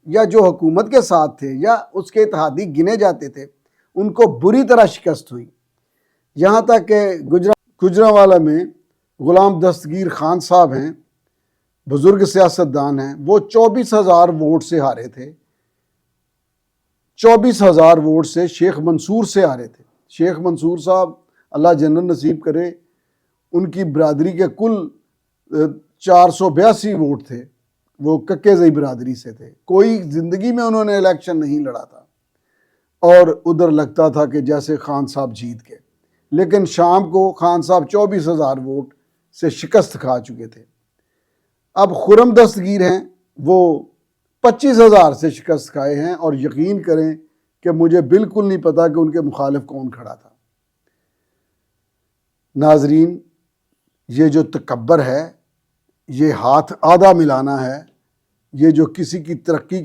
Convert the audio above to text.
या जो हुकूमत के साथ थे या उसके इत्तेहादी गिने जाते थे, उनको बुरी तरह शिकस्त हुई। यहाँ तक कि गुजरांवाला में गुलाम दस्तगीर खान साहब हैं, बुजुर्ग सियासतदान हैं, वो 24,000 वोट से हारे थे। 24,000 वोट से शेख मंसूर से हारे थे। शेख मंसूर साहब अल्लाह जन्नत नसीब करे, उनकी बरादरी के कुल 482 वोट थे, वो कक्केज़ई बरादरी से थे। कोई ज़िंदगी में उन्होंने इलेक्शन नहीं लड़ा था और उधर लगता था कि जैसे खान साहब जीत गए, लेकिन शाम को खान साहब 24,000 वोट से शिकस्त खा चुके थे। अब खुर्रम दस्तगीर हैं, वो 25,000 से शिकस्त खाए हैं और यकीन करें कि मुझे बिल्कुल नहीं पता कि उनके मुखालिफ कौन खड़ा था। नाजरीन, ये जो तकब्बर है, ये हाथ आधा मिलाना है, ये जो किसी की तरक्की